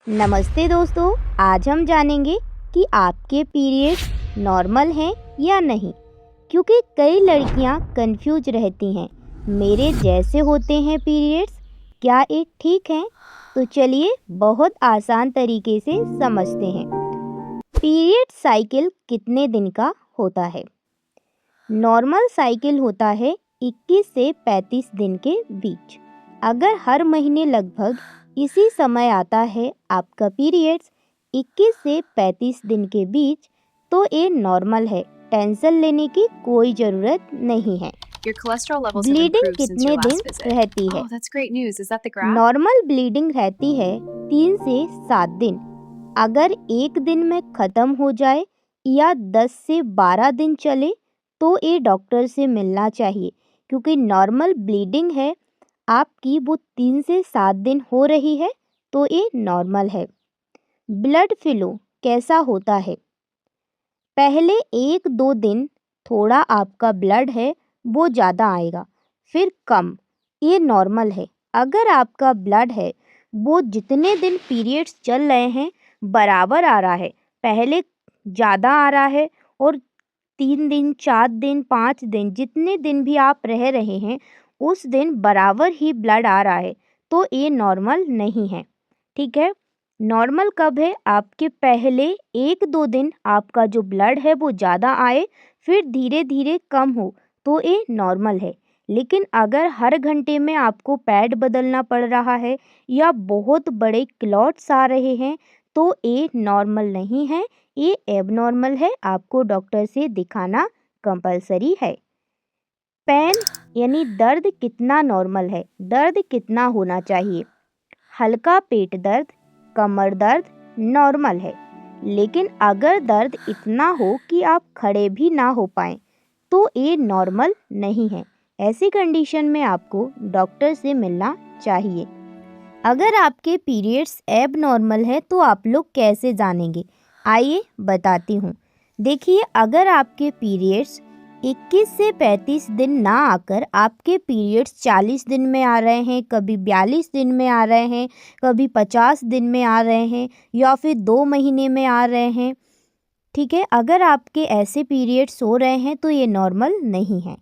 नमस्ते दोस्तों, आज हम जानेंगे कि आपके पीरियड्स नॉर्मल हैं या नहीं, क्योंकि कई लड़कियां कंफ्यूज रहती हैं। मेरे जैसे होते हैं पीरियड्स, क्या ये ठीक हैं? तो चलिए बहुत आसान तरीके से समझते हैं। पीरियड साइकिल कितने दिन का होता है? नॉर्मल साइकिल होता है 21 से 35 दिन के बीच। अगर हर महीने लगभग इसी समय आता है आपका पीरियड्स 21 से 35 दिन के बीच, तो ये नॉर्मल है। टेंशन लेने की कोई ज़रूरत नहीं है। Your cholesterol levels have bleeding improved since your कितने दिन last visit. रहती है? Oh, that's great news. Is that the graph? Normal bleeding रहती है 3 से 7 दिन। अगर एक दिन में ख़त्म हो जाए या 10 से 12 दिन चले तो ये डॉक्टर से मिलना चाहिए, क्योंकि नॉर्मल ब्लीडिंग है आपकी वो 3 से 7 दिन हो रही है, तो ये नॉर्मल है। ब्लड फ्लो कैसा होता है? पहले 1-2 दिन थोड़ा आपका ब्लड है वो ज़्यादा आएगा, फिर कम। ये नॉर्मल है। अगर आपका ब्लड है वो जितने दिन पीरियड्स चल रहे हैं बराबर आ रहा है, पहले ज़्यादा आ रहा है और 3 दिन 4 दिन 5 दिन जितने दिन भी आप रह रहे हैं उस दिन बराबर ही ब्लड आ रहा है, तो ये नॉर्मल नहीं है। ठीक है। नॉर्मल कब है? आपके पहले 1-2 दिन आपका जो ब्लड है वो ज़्यादा आए, फिर धीरे धीरे कम हो, तो ये नॉर्मल है। लेकिन अगर हर घंटे में आपको पैड बदलना पड़ रहा है या बहुत बड़े क्लॉट्स आ रहे हैं, तो ये नॉर्मल नहीं है, ये एबनॉर्मल है। आपको डॉक्टर से दिखाना कंपलसरी है। पेन यानी दर्द कितना नॉर्मल है? दर्द कितना होना चाहिए? हल्का पेट दर्द, कमर दर्द नॉर्मल है, लेकिन अगर दर्द इतना हो कि आप खड़े भी ना हो पाएं, तो ये नॉर्मल नहीं है। ऐसी कंडीशन में आपको डॉक्टर से मिलना चाहिए। अगर आपके पीरियड्स एब नॉर्मल है तो आप लोग कैसे जानेंगे? आइए बताती हूँ। देखिए, अगर आपके पीरियड्स 21 से 35 दिन ना आकर आपके पीरियड्स 40 दिन में आ रहे हैं, कभी 42 दिन में आ रहे हैं, कभी 50 दिन में आ रहे हैं या फिर 2 महीने में आ रहे हैं, ठीक है, अगर आपके ऐसे पीरियड्स हो रहे हैं तो ये नॉर्मल नहीं है।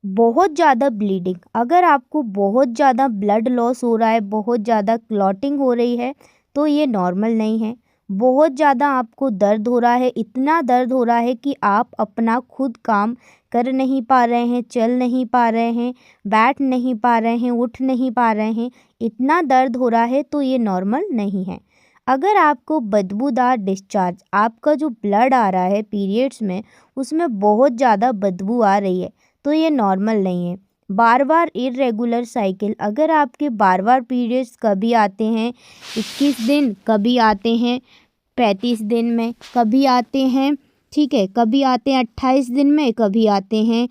बहुत ज़्यादा ब्लीडिंग, अगर आपको बहुत ज़्यादा ब्लड लॉस हो रहा है, बहुत ज़्यादा क्लॉटिंग हो रही है, तो ये नॉर्मल नहीं है। बहुत ज़्यादा आपको दर्द हो रहा है, इतना दर्द हो रहा है कि आप अपना खुद काम कर नहीं पा रहे हैं, चल नहीं पा रहे हैं, बैठ नहीं पा रहे हैं, उठ नहीं पा रहे हैं, इतना दर्द हो रहा है, तो ये नॉर्मल नहीं है। अगर आपको बदबूदार डिस्चार्ज, आपका जो ब्लड आ रहा है पीरियड्स में उसमें बहुत ज़्यादा बदबू आ रही है, तो ये नॉर्मल नहीं है। बार बार इरेगुलर साइकिल, अगर आपके बार बार पीरियड्स कभी आते हैं 21 दिन, कभी आते हैं 35 दिन में, कभी आते हैं, ठीक है, कभी आते हैं 28 दिन में, कभी आते हैं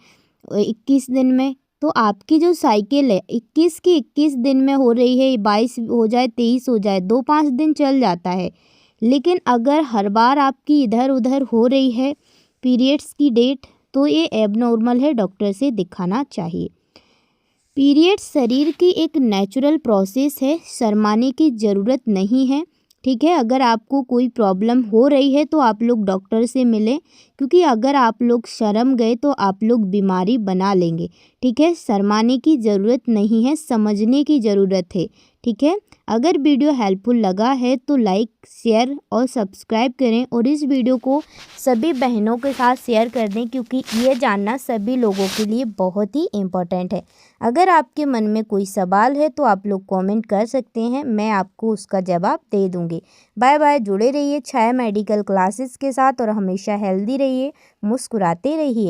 21 दिन में, तो आपकी जो साइकिल है 21 की 21 दिन में हो रही है, 22 हो जाए 23 हो जाए, 2-5 दिन चल जाता है। लेकिन अगर हर बार आपकी इधर उधर हो रही है पीरियड्स की डेट, तो ये एबनॉर्मल है, डॉक्टर से दिखाना चाहिए। पीरियड्स शरीर की एक नेचुरल प्रोसेस है, शर्माने की ज़रूरत नहीं है। ठीक है, अगर आपको कोई प्रॉब्लम हो रही है तो आप लोग डॉक्टर से मिलें, क्योंकि अगर आप लोग शर्म गए तो आप लोग बीमारी बना लेंगे। ठीक है, शर्माने की ज़रूरत नहीं है, समझने की ज़रूरत है। ठीक है, अगर वीडियो हेल्पफुल लगा है तो लाइक, शेयर और सब्सक्राइब करें और इस वीडियो को सभी बहनों के साथ शेयर कर दें, क्योंकि ये जानना सभी लोगों के लिए बहुत ही इम्पोर्टेंट है। अगर आपके मन में कोई सवाल है तो आप लोग कमेंट कर सकते हैं, मैं आपको उसका जवाब दे दूँगी। Bye bye. जुड़े रहिए छाया मेडिकल क्लासेस के साथ और हमेशा हेल्दी रहिए, मुस्कुराते रहिए।